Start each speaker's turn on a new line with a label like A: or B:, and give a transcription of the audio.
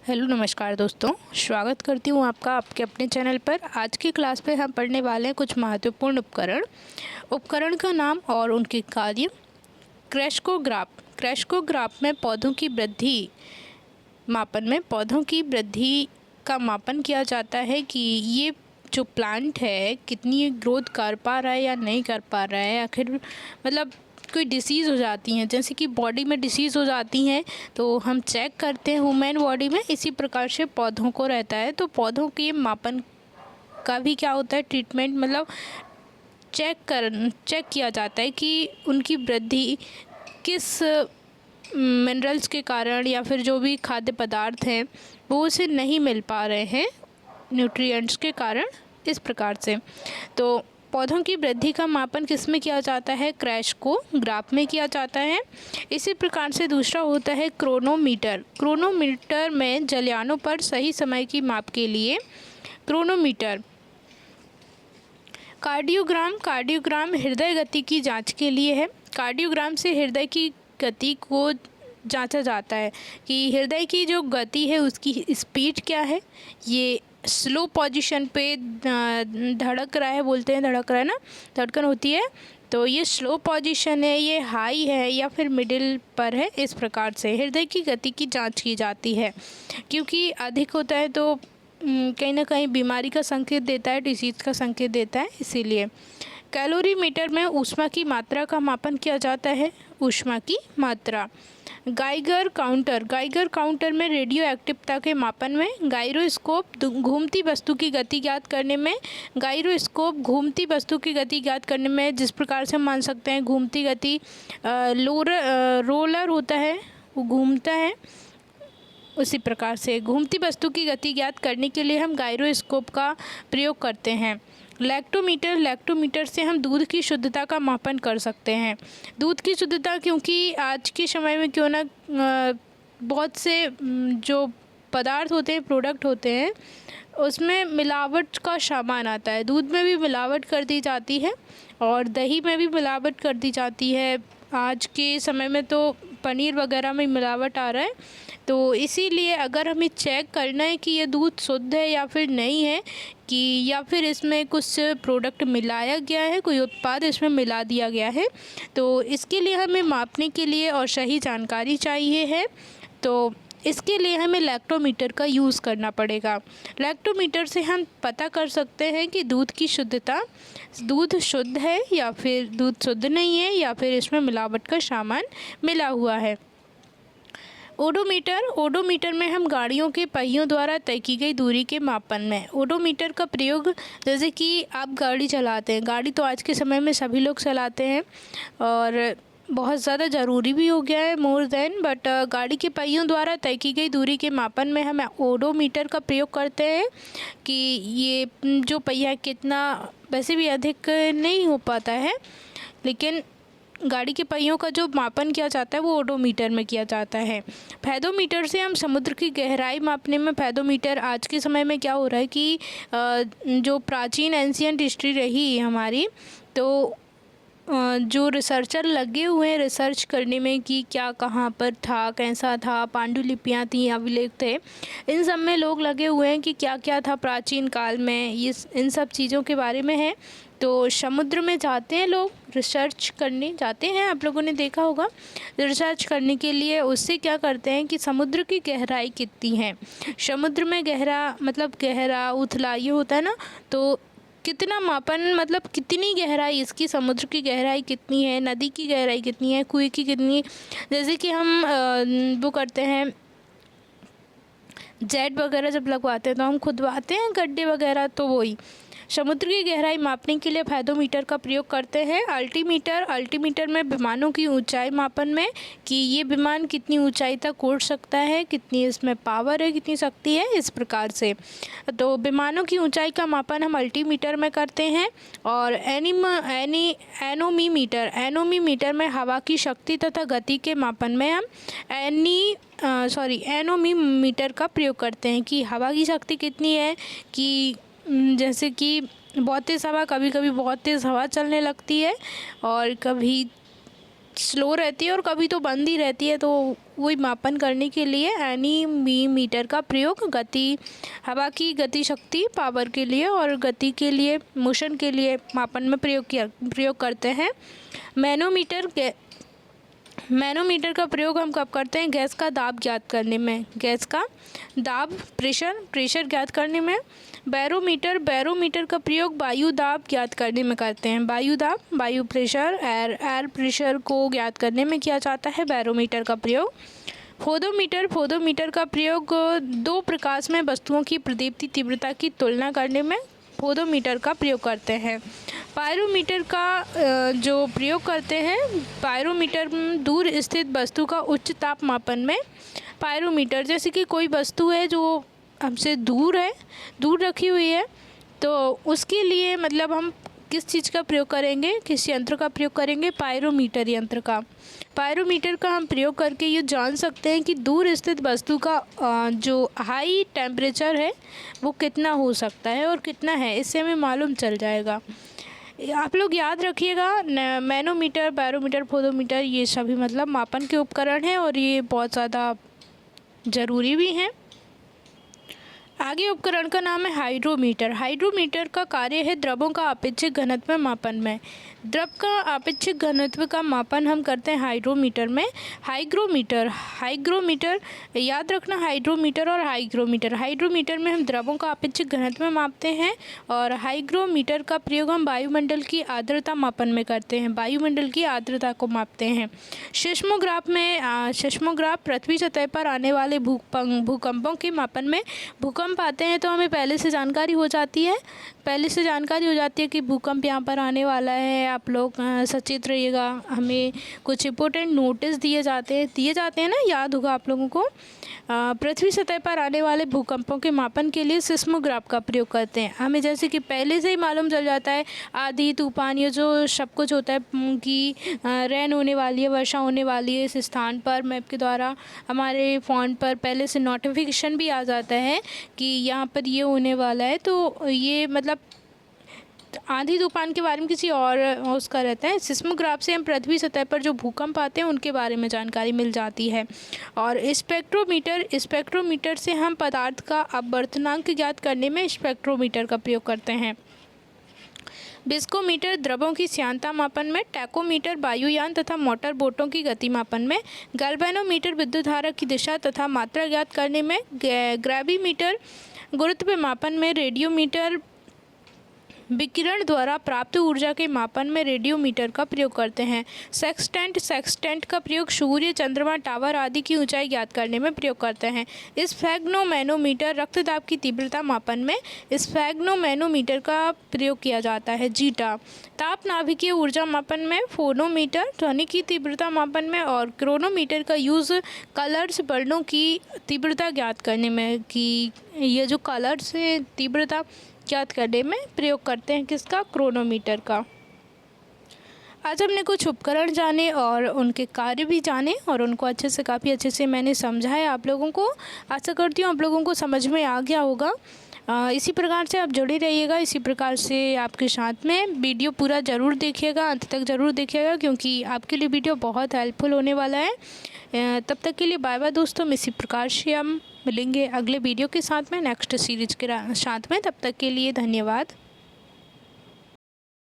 A: Hello नमस्कार दोस्तों, स्वागत करती हूँ आपका आपके अपने चैनल पर। आज की क्लास में हम पढ़ने वाले हैं कुछ महत्वपूर्ण उपकरण का नाम और उनके कार्य। क्रैशकोग्राफ में पौधों की वृद्धि मापन में पौधों की वृद्धि का मापन किया जाता है कि ये जो प्लांट है कितनी ग्रोथ कर पा रहा है या नहीं कर पा रहा है। आखिर मतलब कोई डिसीज़ हो जाती हैं, जैसे कि बॉडी में डिसीज़ हो जाती हैं तो हम चेक करते हैं ह्यूमन बॉडी में, इसी प्रकार से पौधों को रहता है। तो पौधों के मापन का भी क्या होता है, ट्रीटमेंट मतलब चेक किया जाता है कि उनकी वृद्धि किस मिनरल्स के कारण या फिर जो भी खाद्य पदार्थ हैं वो उसे नहीं मिल पा रहे हैं न्यूट्रिएंट्स के कारण, इस प्रकार से। तो पौधों की वृद्धि का मापन किस में किया जाता है, क्रैशकोग्राफ में किया जाता है। इसी प्रकार से दूसरा होता है क्रोनोमीटर में जलयानों पर सही समय की माप के लिए क्रोनोमीटर। कार्डियोग्राम हृदय गति की जांच के लिए है। कार्डियोग्राम से हृदय की गति को जांचा जाता है कि हृदय की जो गति है उसकी स्पीड क्या है, ये स्लो पोजीशन पे धड़क रहा है, बोलते हैं धड़क रहा है ना, धड़कन होती है, तो ये स्लो पोजीशन है, ये हाई है या फिर मिडिल पर है। इस प्रकार से हृदय की गति की जांच की जाती है, क्योंकि अधिक होता है तो कहीं ना कहीं बीमारी का संकेत देता है, डिसीज़ का संकेत देता है, इसीलिए। कैलोरीमीटर में ऊष्मा की मात्रा का मापन किया जाता है, ऊष्मा की मात्रा। गाइगर काउंटर में रेडियो एक्टिवता के मापन में। गायरोस्कोप घूमती वस्तु की गति ज्ञात करने में। घूमती वस्तु की गति ज्ञात करने में जिस प्रकार से हम मान सकते हैं घूमती गति, रोलर होता है वो घूमता है, उसी प्रकार से घूमती वस्तु की गति ज्ञात करने के लिए हम गायरोस्कोप का प्रयोग करते हैं। लैक्टोमीटर से हम दूध की शुद्धता का मापन कर सकते हैं। दूध की शुद्धता, क्योंकि आज के समय में क्यों ना बहुत से जो पदार्थ होते हैं, प्रोडक्ट होते हैं, उसमें मिलावट का सामान आता है। दूध में भी मिलावट कर दी जाती है और दही में भी मिलावट कर दी जाती है। आज के समय में तो पनीर वगैरह में मिलावट आ रहा है, तो इसीलिए अगर हमें चेक करना है कि ये दूध शुद्ध है या फिर नहीं है, कि या फिर इसमें कुछ प्रोडक्ट मिलाया गया है, कोई उत्पाद इसमें मिला दिया गया है, तो इसके लिए हमें मापने के लिए और सही जानकारी चाहिए है, तो इसके लिए हमें लैक्टोमीटर का यूज़ करना पड़ेगा। लैक्टोमीटर से हम पता कर सकते हैं कि दूध की शुद्धता, दूध शुद्ध है या फिर दूध शुद्ध नहीं है या फिर इसमें मिलावट का सामान मिला हुआ है। ओडोमीटर में हम गाड़ियों के पहियों द्वारा तय की गई दूरी के मापन में। ओडोमीटर का प्रयोग, जैसे कि आप गाड़ी चलाते हैं, गाड़ी तो आज के समय में सभी लोग चलाते हैं और बहुत ज़्यादा ज़रूरी भी हो गया है, मोर देन, बट गाड़ी के पहियों द्वारा तय की गई दूरी के मापन में हम ओडोमीटर का प्रयोग करते हैं कि ये जो पहिया कितना, वैसे भी अधिक नहीं हो पाता है, लेकिन गाड़ी के पहियों का जो मापन किया जाता है वो ओडोमीटर में किया जाता है। फैदोमीटर से हम समुद्र की गहराई मापने में। फैदोमीटर आज के समय में क्या हो रहा है कि जो प्राचीन एंशियंट हिस्ट्री रही हमारी, तो जो रिसर्चर लगे हुए हैं रिसर्च करने में कि क्या कहाँ पर था, कैसा था, पांडुलिपियाँ थी, अभिलेख थे, इन सब में लोग लगे हुए हैं कि क्या क्या था प्राचीन काल में, ये इन सब चीज़ों के बारे में है। तो समुद्र में जाते हैं लोग, रिसर्च करने जाते हैं, आप लोगों ने देखा होगा, रिसर्च करने के लिए। उससे क्या करते हैं कि समुद्र की गहराई कितनी है, समुद्र में गहरा उथला ये होता है ना, तो कितना मापन, मतलब कितनी गहराई इसकी, समुद्र की गहराई कितनी है, नदी की गहराई कितनी है, कुएं की कितनी, जैसे कि हम वो करते हैं जेट वगैरह जब लगवाते हैं तो हम खुदवाते हैं गड्ढे वगैरह, तो वही समुद्र की गहराई मापने के लिए फैदोमीटर का प्रयोग करते हैं। अल्टीमीटर में विमानों की ऊंचाई मापन में, कि ये विमान कितनी ऊंचाई तक उड़ सकता है, कितनी इसमें पावर है, कितनी शक्ति है, इस प्रकार से। तो विमानों की ऊंचाई का मापन हम अल्टीमीटर में करते हैं। और एनोमीटर में हवा की शक्ति तथा गति के मापन में हम एनोमीटर का प्रयोग करते हैं कि हवा की शक्ति कितनी है, कि जैसे कि बहुत तेज़ हवा, कभी कभी बहुत तेज़ हवा चलने लगती है और कभी स्लो रहती है और कभी तो बंद ही रहती है, तो वही मापन करने के लिए एनीमीटर का प्रयोग हवा की गति शक्ति पावर के लिए और गति के लिए मोशन के लिए मापन में प्रयोग करते हैं। मैनोमीटर का प्रयोग हम कब करते हैं? गैस का दाब ज्ञात करने में, गैस का दाब प्रेशर ज्ञात करने में। बैरोमीटर का प्रयोग वायु दाब ज्ञात करने में करते हैं। वायु प्रेशर, एयर प्रेशर को ज्ञात करने में किया जाता है बैरोमीटर का प्रयोग। फोटोमीटर का प्रयोग दो प्रकाश में वस्तुओं की प्रदीप्ति तीव्रता की तुलना करने में फोटोमीटर का प्रयोग करते हैं। पायरोमीटर का जो प्रयोग करते हैं, पायरोमीटर दूर स्थित वस्तु का उच्च ताप मापन में। पायरोमीटर जैसे कि कोई वस्तु है जो हमसे दूर रखी हुई है, तो उसके लिए मतलब हम किस चीज़ का प्रयोग करेंगे, किस यंत्र का प्रयोग करेंगे? पायरोमीटर यंत्र का। पायरोमीटर का हम प्रयोग करके ये जान सकते हैं कि दूर स्थित वस्तु का जो हाई टेम्परेचर है वो कितना हो सकता है और कितना है, इससे हमें मालूम चल जाएगा। आप लोग याद रखिएगा, मैनोमीटर, बैरोमीटर, फोटोमीटर ये सभी मतलब मापन के उपकरण हैं और ये बहुत ज़्यादा ज़रूरी भी हैं। आगे उपकरण का नाम है हाइड्रोमीटर। हाइड्रोमीटर का कार्य है द्रवों का अपेक्षित घनत्व मापन में। द्रव का अपेक्षित घनत्व का मापन हम करते हैं हाइड्रोमीटर में। हाइग्रोमीटर याद रखना, हाइड्रोमीटर और हाइग्रोमीटर। हाइड्रोमीटर में हम द्रवों का अपेक्षित घनत्व मापते हैं और हाइग्रोमीटर का प्रयोग हम वायुमंडल की आर्द्रता मापन में करते हैं, वायुमंडल की आर्द्रता को मापते हैं। सिस्मोग्राफ पृथ्वी सतह पर आने वाले भूकंपों के मापन में। भूकंप आते हैं तो हमें पहले से जानकारी हो जाती है कि भूकंप यहाँ पर आने वाला है। आप लोग सचेत रहिएगा। हमें कुछ इंपॉर्टेंट नोटिस दिए जाते हैं ना, याद होगा आप लोगों को। पृथ्वी सतह पर आने वाले भूकंपों के मापन के लिए सिस्मोग्राफ का प्रयोग करते हैं। हमें जैसे कि पहले से ही मालूम चल जाता है, आंधी तूफान ये जो सब कुछ होता है कि रेन होने वाली है, वर्षा होने वाली है इस स्थान पर, मैप के द्वारा हमारे फ़ोन पर पहले से नोटिफिकेशन भी आ जाता है कि यहाँ पर ये होने वाला है। तो ये मतलब आंधी तूफान के बारे में किसी और उसका रहता है। सिस्मोग्राफ से हम पृथ्वी सतह पर जो भूकंप आते हैं उनके बारे में जानकारी मिल जाती है। और स्पेक्ट्रोमीटर से हम पदार्थ का अपवर्तनांक ज्ञात करने में स्पेक्ट्रोमीटर का प्रयोग करते हैं। विस्कोमीटर द्रवों की श्यानता मापन में। टैकोमीटर वायुयान तथा मोटर बोटों की गति मापन में। गैल्वेनोमीटर विद्युत धारा की दिशा तथा मात्रा ज्ञात करने में। ग्रेविमीटर गुरुत्व मापन में। रेडियोमीटर विकिरण द्वारा प्राप्त ऊर्जा के मापन में रेडियोमीटर का प्रयोग करते हैं। सेक्सटेंट का प्रयोग सूर्य, चंद्रमा, टावर आदि की ऊंचाई ज्ञात करने में प्रयोग करते हैं। स्फैग्नोमैनोमीटर रक्तदाब की तीव्रता मापन में। स्फैग्नोमैनोमीटर का प्रयोग किया जाता है। जीटा ताप नाभिकीय ऊर्जा मापन में। फोनोमीटर ध्वनि की तीव्रता मापन में। और क्रोनोमीटर का यूज़ कलर्स वर्णों की तीव्रता ज्ञात करने में, कि ये जो कलर्स है तीव्रता ज्ञात करने में प्रयोग करते हैं। किसका? क्रोनोमीटर का। आज हमने कुछ उपकरण जाने और उनके कार्य भी जाने और उनको काफ़ी अच्छे से मैंने समझाया आप लोगों को। आशा करती हूँ आप लोगों को समझ में आ गया होगा। इसी प्रकार से आप जुड़े रहिएगा, इसी प्रकार से आपके साथ में वीडियो पूरा ज़रूर देखिएगा, अंत तक ज़रूर देखिएगा, क्योंकि आपके लिए वीडियो बहुत हेल्पफुल होने वाला है। तब तक के लिए बाय बाय दोस्तों। इसी प्रकार से हम मिलेंगे अगले वीडियो के साथ में, नेक्स्ट सीरीज के साथ में। तब तक के लिए धन्यवाद।